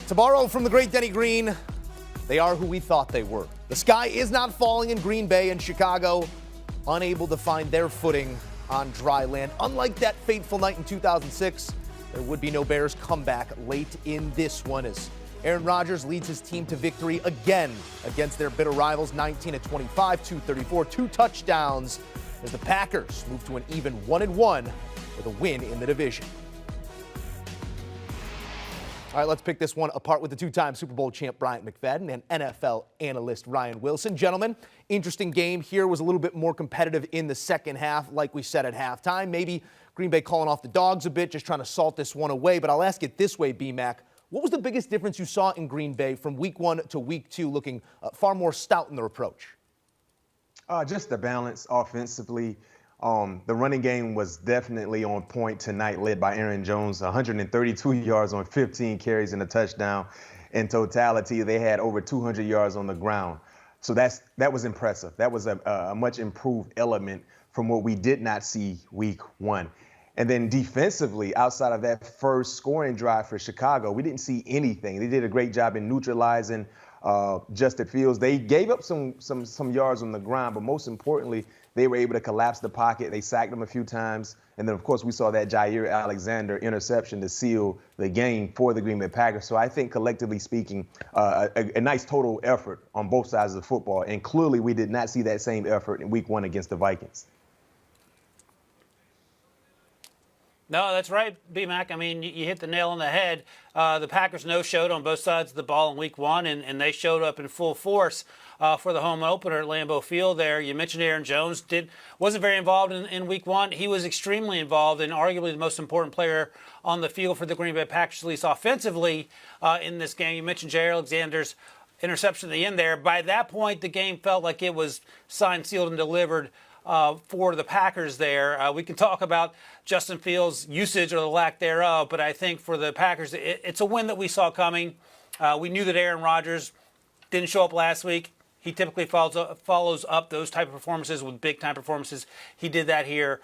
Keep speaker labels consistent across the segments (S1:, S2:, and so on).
S1: To borrow from the great Denny Green, they are who we thought they were. The sky is not falling in Green Bay and Chicago, unable to find their footing on dry land. Unlike that fateful night in 2006, there would be no Bears comeback late in this one as Aaron Rodgers leads his team to victory again against their bitter rivals, 19-25, 234, 2 touchdowns, as the Packers move to an even 1-1 with a win in the division. All right, let's pick this one apart with the two-time Super Bowl champ Bryant McFadden and NFL analyst Ryan Wilson. Gentlemen, interesting game here. Was a little bit more competitive in the second half, like we said at halftime. Maybe Green Bay calling off the dogs a bit, just trying to salt this one away. But I'll ask it this way, B-Mac. What was the biggest difference you saw in Green Bay from week 1 to week 2, looking far more stout in their approach?
S2: Just the balance offensively. The running game was definitely on point tonight, led by Aaron Jones, 132 yards on 15 carries and a touchdown. In totality, they had over 200 yards on the ground. So that was impressive. That was a much improved element from what we did not see week 1. And then defensively, outside of that first scoring drive for Chicago, we didn't see anything. They did a great job in neutralizing Justin Fields. They gave up some yards on the ground, but most importantly, they were able to collapse the pocket. They sacked him a few times. And then, of course, we saw that Jair Alexander interception to seal the game for the Green Bay Packers. So I think, collectively speaking, a nice total effort on both sides of the football. And clearly, we did not see that same effort in week 1 against the Vikings.
S3: No, that's right, B-Mac. I mean, you hit the nail on the head. The Packers no-showed on both sides of the ball in week 1, and they showed up in full force for the home opener at Lambeau Field there. You mentioned Aaron Jones wasn't very involved in week 1. He was extremely involved and arguably the most important player on the field for the Green Bay Packers, at least offensively, in this game. You mentioned Jair Alexander's interception at the end there. By that point, the game felt like it was signed, sealed, and delivered for the Packers there. We can talk about Justin Fields' usage or the lack thereof, but I think for the Packers, it's a win that we saw coming. We knew that Aaron Rodgers didn't show up last week. He typically follows up those type of performances with big-time performances. He did that here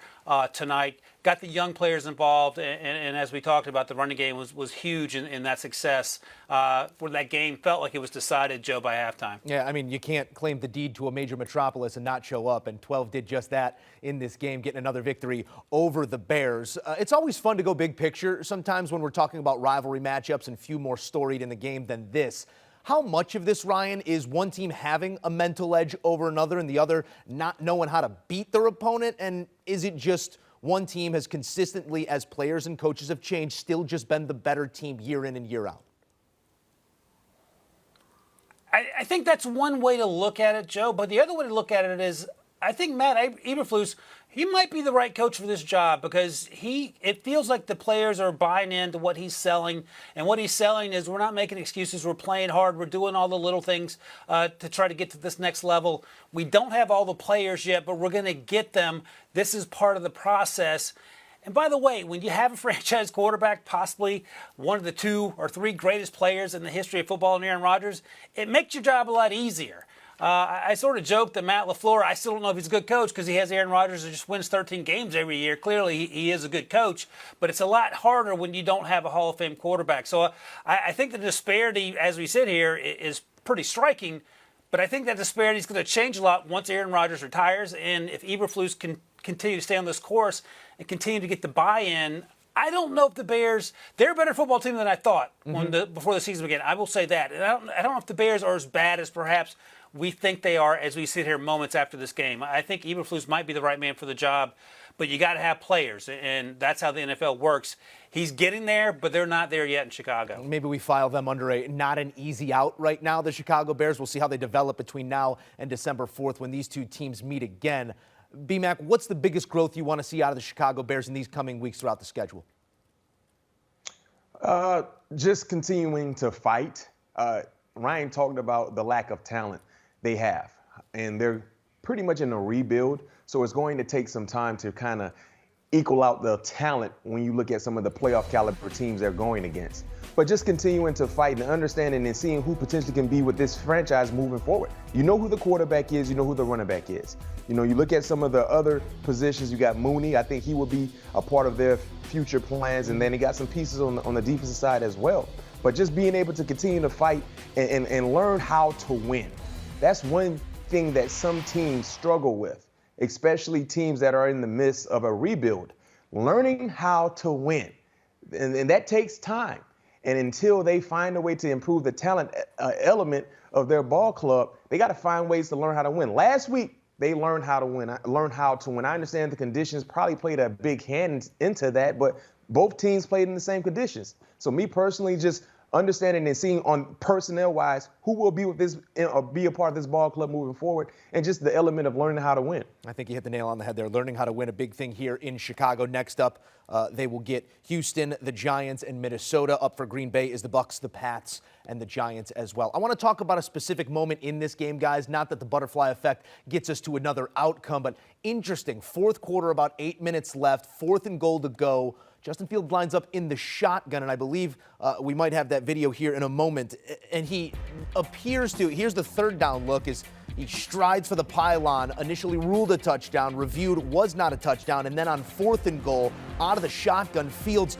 S3: tonight. Got the young players involved, and as we talked about, the running game was huge in that success. Where that game felt like it was decided, Joe, by halftime.
S1: Yeah, I mean, you can't claim the deed to a major metropolis and not show up, and 12 did just that in this game, getting another victory over the Bears. It's always fun to go big picture sometimes when we're talking about rivalry matchups and few more storied in the game than this. How much of this, Ryan, is one team having a mental edge over another and the other not knowing how to beat their opponent? And is it just one team has consistently, as players and coaches have changed, still just been the better team year in and year out?
S3: I think that's one way to look at it, Joe. But the other way to look at it is I think Matt Eberflus, he might be the right coach for this job because it feels like the players are buying into what he's selling. And what he's selling is we're not making excuses. We're playing hard. We're doing all the little things to try to get to this next level. We don't have all the players yet, but we're going to get them. This is part of the process. And by the way, when you have a franchise quarterback, possibly one of the 2 or 3 greatest players in the history of football in Aaron Rodgers, it makes your job a lot easier. I sort of joked that Matt LaFleur, I still don't know if he's a good coach because he has Aaron Rodgers who just wins 13 games every year. Clearly, he is a good coach, but it's a lot harder when you don't have a Hall of Fame quarterback. So I think the disparity, as we sit here, is pretty striking, but I think that disparity is going to change a lot once Aaron Rodgers retires, and if Eberflus can continue to stay on this course and continue to get the buy-in. I don't know if the Bears, they're a better football team than I thought before the season began. I will say that. And I don't know if the Bears are as bad as perhaps we think they are as we sit here moments after this game. I think Eberflus might be the right man for the job, but you got to have players, and that's how the NFL works. He's getting there, but they're not there yet in Chicago.
S1: Maybe we file them under a not an easy out right now, the Chicago Bears. We'll see how they develop between now and December 4th when these two teams meet again. B-Mac, what's the biggest growth you want to see out of the Chicago Bears in these coming weeks throughout the schedule?
S2: Just continuing to fight. Ryan talked about the lack of talent they have, and they're pretty much in a rebuild. So it's going to take some time to kind of equal out the talent when you look at some of the playoff caliber teams they're going against. But just continuing to fight and understanding and seeing who potentially can be with this franchise moving forward. You know who the quarterback is. You know who the running back is. You know, you look at some of the other positions. You got Mooney. I think he will be a part of their future plans. And then he got some pieces on the defensive side as well. but just being able to continue to fight and learn how to win. That's one thing that some teams struggle with, especially teams that are in the midst of a rebuild. Learning how to win. And that takes time. And until they find a way to improve the talent element of their ball club, they got to find ways to learn how to win. Last week, they learned how to win. I understand the conditions probably played a big hand into that, but both teams played in the same conditions. So me personally, just understanding and seeing on personnel-wise who will be with this, be a part of this ball club moving forward, and just the element of learning how to win.
S1: I think you hit the nail on the head there. Learning how to win, a big thing here in Chicago. Next up, they will get Houston, the Giants, and Minnesota. Up for Green Bay is the Bucs, the Pats, and the Giants as well. I want to talk about a specific moment in this game, guys. Not that the butterfly effect gets us to another outcome, but interesting. Fourth quarter, about 8 minutes left, 4th and goal to go. Justin Fields lines up in the shotgun, and I believe we might have that video here in a moment. And he appears to, here's the third down look, as he strides for the pylon, initially ruled a touchdown, reviewed, was not a touchdown, and then on 4th and goal, out of the shotgun, Fields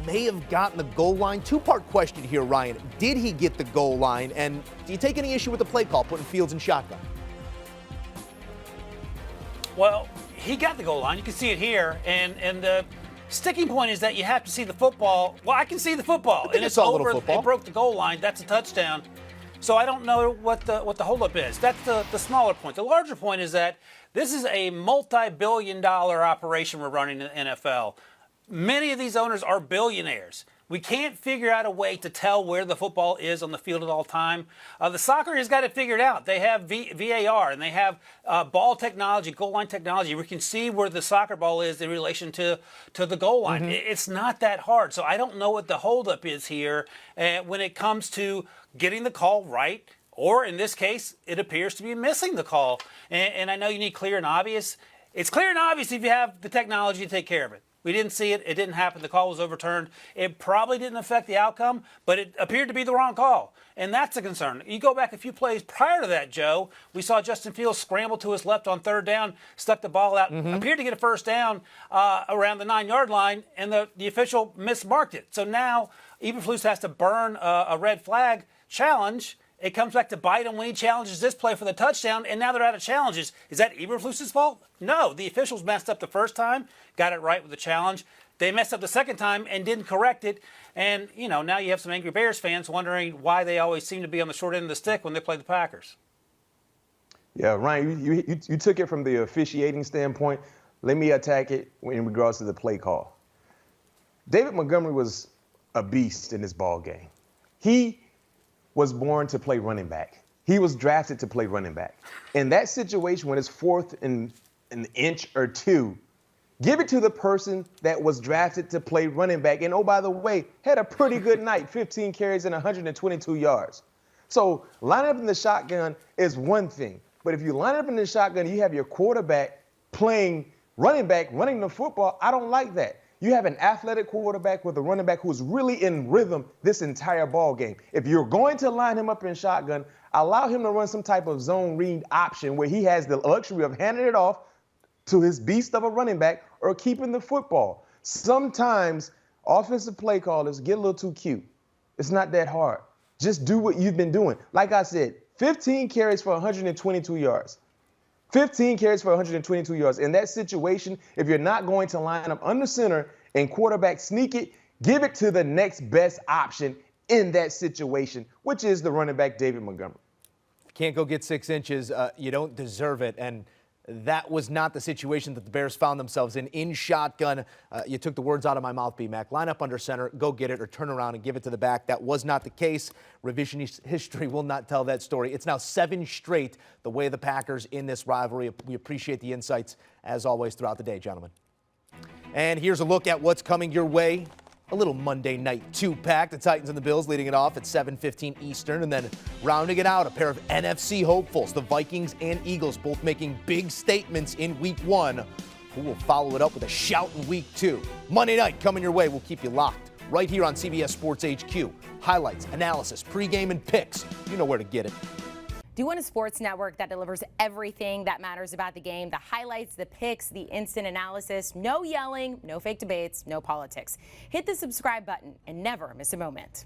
S1: may have gotten the goal line. Two-part question here, Ryan. Did he get the goal line, and do you take any issue with the play call, putting Fields in shotgun?
S3: Well, he got the goal line. You can see it here, and the sticking point is that you have to see the football. Well, I can see the football,
S1: and it's over.
S3: It broke the goal line. That's a touchdown. So I don't know what the holdup is. That's the smaller point. The larger point is that this is a multi-billion-dollar operation we're running in the NFL. Many of these owners are billionaires. We can't figure out a way to tell where the football is on the field at all time. The soccer has got it figured out. They have VAR, and they have ball technology, goal line technology. We can see where the soccer ball is in relation to the goal line. It's not that hard. So I don't know what the holdup is here when it comes to getting the call right, or in this case, it appears to be missing the call. And I know you need clear and obvious. It's clear and obvious if you have the technology to take care of it. We didn't see it. It didn't happen. The call was overturned. It probably didn't affect the outcome, but it appeared to be the wrong call. And that's a concern. You go back a few plays prior to that, Joe, we saw Justin Fields scramble to his left on 3rd down, stuck the ball out, appeared to get a first down around the 9-yard line, and the official mismarked it. So now Eberflus has to burn a red flag challenge. It comes back to bite him when he challenges this play for the touchdown, and now they're out of challenges. Is that Eberflus's fault? No. The officials messed up the first time, got it right with the challenge. They messed up the second time and didn't correct it. And, now you have some angry Bears fans wondering why they always seem to be on the short end of the stick when they play the Packers.
S2: Yeah, Ryan, you took it from the officiating standpoint. Let me attack it in regards to the play call. David Montgomery was a beast in this ball game. He was born to play running back. He was drafted to play running back. In that situation, when it's 4th and an inch or 2, give it to the person that was drafted to play running back. And, oh, by the way, had a pretty good night, 15 carries and 122 yards. So lining up in the shotgun is one thing. But if you line up in the shotgun, you have your quarterback playing running back, running the football. I don't like that. You have an athletic quarterback with a running back who's really in rhythm this entire ball game. If you're going to line him up in shotgun, allow him to run some type of zone read option where he has the luxury of handing it off to his beast of a running back or keeping the football. Sometimes offensive play callers get a little too cute. It's not that hard. Just do what you've been doing. Like I said, 15 carries for 122 yards. 15 carries for 122 yards. In that situation, if you're not going to line up under center and quarterback sneak it, give it to the next best option in that situation, which is the running back, David Montgomery.
S1: Can't go get 6 inches. You don't deserve it. And that was not the situation that the Bears found themselves in shotgun. You took the words out of my mouth, B-Mac. Line up under center, go get it, or turn around and give it to the back. That was not the case. Revisionist history will not tell that story. It's now 7 straight the way the Packers in this rivalry. We appreciate the insights, as always, throughout the day, gentlemen. And here's a look at what's coming your way. A little Monday night 2-pack. The Titans and the Bills leading it off at 7:15 Eastern. And then rounding it out, a pair of NFC hopefuls, the Vikings and Eagles, both making big statements in Week 1. Who will follow it up with a shout in Week 2? Monday night coming your way. We'll keep you locked right here on CBS Sports HQ. Highlights, analysis, pregame, and picks. You know where to get it.
S4: Do you want a sports network that delivers everything that matters about the game? The highlights, the picks, the instant analysis, no yelling, no fake debates, no politics. Hit the subscribe button and never miss a moment.